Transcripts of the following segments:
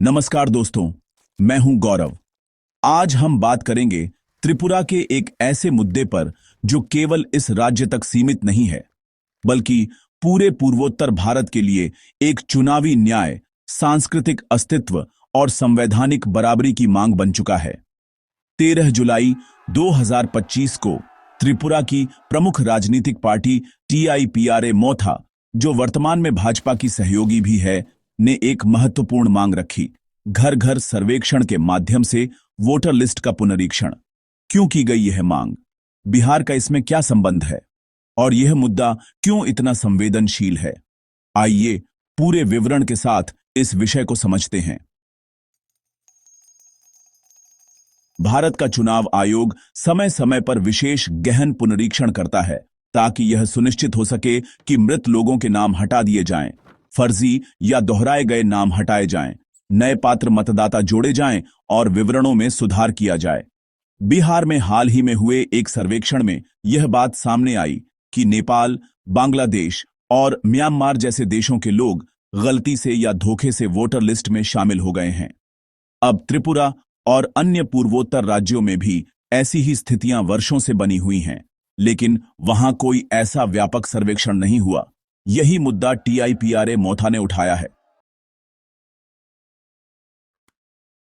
नमस्कार दोस्तों, मैं हूं गौरव। आज हम बात करेंगे त्रिपुरा के एक ऐसे मुद्दे पर जो केवल इस राज्य तक सीमित नहीं है, बल्कि पूरे पूर्वोत्तर भारत के लिए एक चुनावी न्याय, सांस्कृतिक अस्तित्व और संवैधानिक बराबरी की मांग बन चुका है। 13 जुलाई 2025 को त्रिपुरा की प्रमुख राजनीतिक पार्टी टीआईपीआरए मोथा, जो वर्तमान में भाजपा की सहयोगी भी है, ने एक महत्वपूर्ण मांग रखी। घर घर सर्वेक्षण के माध्यम से वोटर लिस्ट का पुनरीक्षण। क्यों की गई यह मांग? बिहार का इसमें क्या संबंध है और यह मुद्दा क्यों इतना संवेदनशील है? आइए पूरे विवरण के साथ इस विषय को समझते हैं। भारत का चुनाव आयोग समय समय पर विशेष गहन पुनरीक्षण करता है ताकि यह सुनिश्चित हो सके कि मृत लोगों के नाम हटा दिए जाएं, फर्जी या दोहराए गए नाम हटाए जाएं, नए पात्र मतदाता जोड़े जाएं और विवरणों में सुधार किया जाए। बिहार में हाल ही में हुए एक सर्वेक्षण में यह बात सामने आई कि नेपाल, बांग्लादेश और म्यांमार जैसे देशों के लोग गलती से या धोखे से वोटर लिस्ट में शामिल हो गए हैं। अब त्रिपुरा और अन्य पूर्वोत्तर राज्यों में भी ऐसी ही स्थितियां वर्षों से बनी हुई हैं, लेकिन वहां कोई ऐसा व्यापक सर्वेक्षण नहीं हुआ। यही मुद्दा टीआईपीआरए मोथा ने उठाया है।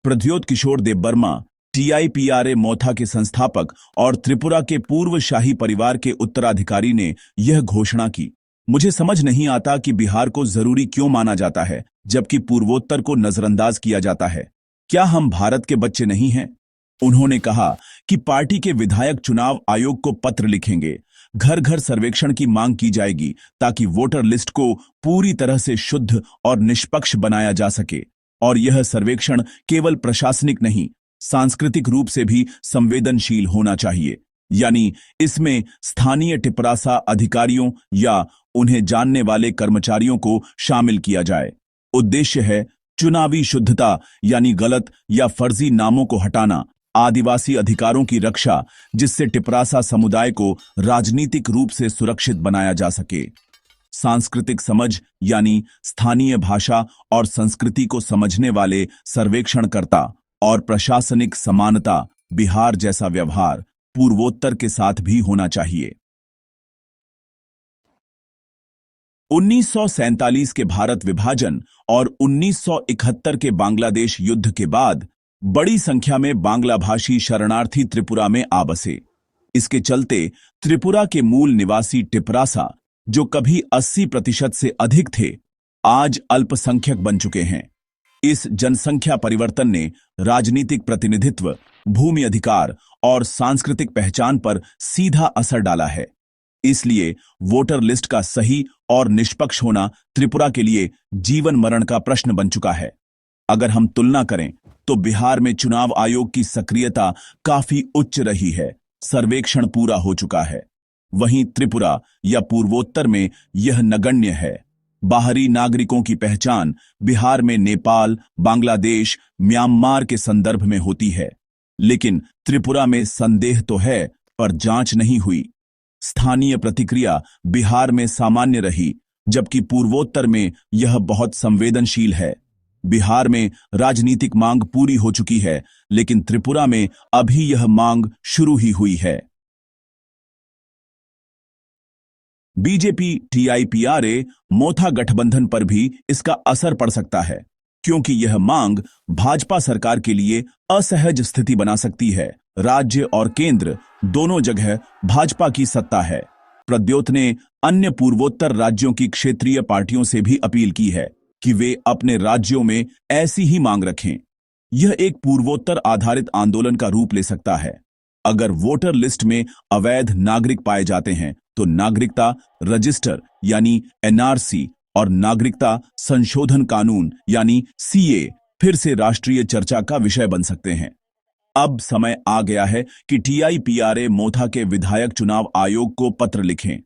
प्रद्योत किशोर देबबर्मा, टीआईपीआरए मोथा के संस्थापक और त्रिपुरा के पूर्व शाही परिवार के उत्तराधिकारी, ने यह घोषणा की, मुझे समझ नहीं आता कि बिहार को जरूरी क्यों माना जाता है जबकि पूर्वोत्तर को नजरअंदाज किया जाता है। क्या हम भारत के बच्चे नहीं हैं? उन्होंने कहा कि पार्टी के विधायक चुनाव आयोग को पत्र लिखेंगे, घर घर सर्वेक्षण की मांग की जाएगी ताकि वोटर लिस्ट को पूरी तरह से शुद्ध और निष्पक्ष बनाया जा सके। और यह सर्वेक्षण केवल प्रशासनिक नहीं, सांस्कृतिक रूप से भी संवेदनशील होना चाहिए। यानी इसमें स्थानीय टिपरासा अधिकारियों या उन्हें जानने वाले कर्मचारियों को शामिल किया जाए। उद्देश्य है चुनावी शुद्धता, यानी गलत या फर्जी नामों को हटाना, आदिवासी अधिकारों की रक्षा, जिससे टिपरासा समुदाय को राजनीतिक रूप से सुरक्षित बनाया जा सके। सांस्कृतिक समझ, यानी स्थानीय भाषा और संस्कृति को समझने वाले सर्वेक्षणकर्ता, और प्रशासनिक समानता, बिहार जैसा व्यवहार पूर्वोत्तर के साथ भी होना चाहिए। 1947 के भारत विभाजन और 1971 के बांग्लादेश युद्ध के बाद बड़ी संख्या में बांग्ला भाषी शरणार्थी त्रिपुरा में आ बसे। इसके चलते त्रिपुरा के मूल निवासी टिपरासा, जो कभी 80% से अधिक थे, आज अल्पसंख्यक बन चुके हैं। इस जनसंख्या परिवर्तन ने राजनीतिक प्रतिनिधित्व, भूमि अधिकार और सांस्कृतिक पहचान पर सीधा असर डाला है। इसलिए वोटर लिस्ट का सही और निष्पक्ष होना त्रिपुरा के लिए जीवन मरण का प्रश्न बन चुका है। अगर हम तुलना करें तो बिहार में चुनाव आयोग की सक्रियता काफी उच्च रही है, सर्वेक्षण पूरा हो चुका है। वहीं त्रिपुरा या पूर्वोत्तर में यह नगण्य है। बाहरी नागरिकों की पहचान बिहार में नेपाल, बांग्लादेश, म्यांमार के संदर्भ में होती है, लेकिन त्रिपुरा में संदेह तो है पर जांच नहीं हुई। स्थानीय प्रतिक्रिया बिहार में सामान्य रही, जबकि पूर्वोत्तर में यह बहुत संवेदनशील है। बिहार में राजनीतिक मांग पूरी हो चुकी है, लेकिन त्रिपुरा में अभी यह मांग शुरू ही हुई है। बीजेपी टीआईपीआरए मोथा गठबंधन पर भी इसका असर पड़ सकता है, क्योंकि यह मांग भाजपा सरकार के लिए असहज स्थिति बना सकती है। राज्य और केंद्र दोनों जगह भाजपा की सत्ता है। प्रद्योत ने अन्य पूर्वोत्तर राज्यों की क्षेत्रीय पार्टियों से भी अपील की है कि वे अपने राज्यों में ऐसी ही मांग रखें। यह एक पूर्वोत्तर आधारित आंदोलन का रूप ले सकता है। अगर वोटर लिस्ट में अवैध नागरिक पाए जाते हैं तो नागरिकता रजिस्टर यानी एनआरसी और नागरिकता संशोधन कानून यानी सीए फिर से राष्ट्रीय चर्चा का विषय बन सकते हैं। अब समय आ गया है कि टीआईपीआरए मोथा के विधायक चुनाव आयोग को पत्र लिखें।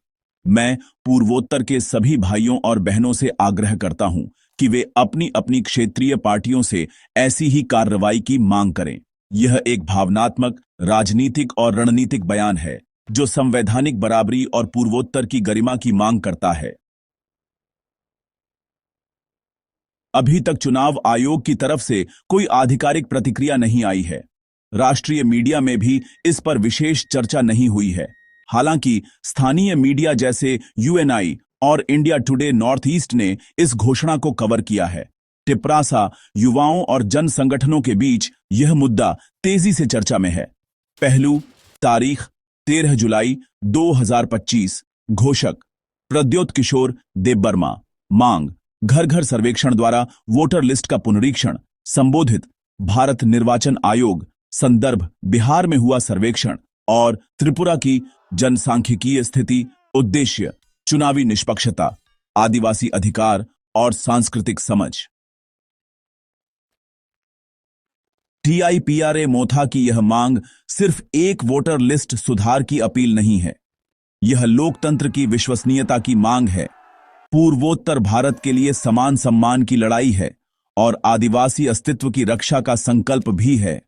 मैं पूर्वोत्तर के सभी भाइयों और बहनों से आग्रह करता हूं कि वे अपनी अपनी क्षेत्रीय पार्टियों से ऐसी ही कार्रवाई की मांग करें। यह एक भावनात्मक, राजनीतिक और रणनीतिक बयान है जो संवैधानिक बराबरी और पूर्वोत्तर की गरिमा की मांग करता है। अभी तक चुनाव आयोग की तरफ से कोई आधिकारिक प्रतिक्रिया नहीं आई है। राष्ट्रीय मीडिया में भी इस पर विशेष चर्चा नहीं हुई है। हालांकि स्थानीय मीडिया जैसे यूएनआई और इंडिया टुडे नॉर्थ ईस्ट ने इस घोषणा को कवर किया है। टिप्रासा युवाओं और जन संगठनों के बीच यह मुद्दा तेजी से चर्चा में है। पहलू तारीख 13 जुलाई 2025। घोषक प्रद्योत किशोर देबबर्मा। मांग घर घर सर्वेक्षण द्वारा वोटर लिस्ट का पुनरीक्षण। संबोधित भारत निर्वाचन आयोग। संदर्भ बिहार में हुआ सर्वेक्षण और त्रिपुरा की जनसांख्यिकीय स्थिति। उद्देश्य चुनावी निष्पक्षता, आदिवासी अधिकार और सांस्कृतिक समझ। टीआईपीआरए मोथा की यह मांग सिर्फ एक वोटर लिस्ट सुधार की अपील नहीं है, यह लोकतंत्र की विश्वसनीयता की मांग है, पूर्वोत्तर भारत के लिए समान सम्मान की लड़ाई है और आदिवासी अस्तित्व की रक्षा का संकल्प भी है।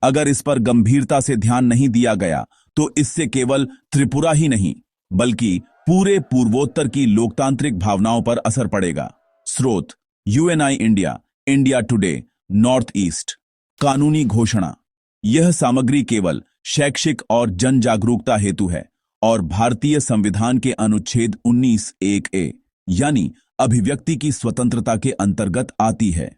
अगर इस पर गंभीरता से ध्यान नहीं दिया गया तो इससे केवल त्रिपुरा ही नहीं बल्कि पूरे पूर्वोत्तर की लोकतांत्रिक भावनाओं पर असर पड़ेगा। स्रोत Uni India, India today north east. कानूनी घोषणा। यह सामग्री केवल शैक्षिक और जन जागरूकता हेतु है और भारतीय संविधान के अनुच्छेद 19(1)(a) यानी अभिव्यक्ति की स्वतंत्रता के अंतर्गत आती है।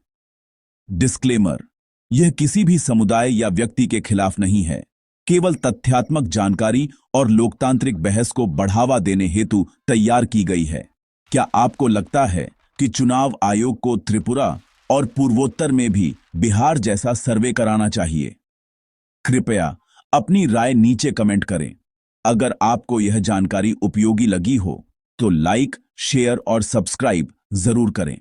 डिस्क्लेमर। यह किसी भी समुदाय या व्यक्ति के खिलाफ नहीं है, केवल तथ्यात्मक जानकारी और लोकतांत्रिक बहस को बढ़ावा देने हेतु तैयार की गई है। क्या आपको लगता है कि चुनाव आयोग को त्रिपुरा और पूर्वोत्तर में भी बिहार जैसा सर्वे कराना चाहिए? कृपया अपनी राय नीचे कमेंट करें। अगर आपको यह जानकारी उपयोगी लगी हो तो लाइक, शेयर और सब्सक्राइब जरूर करें।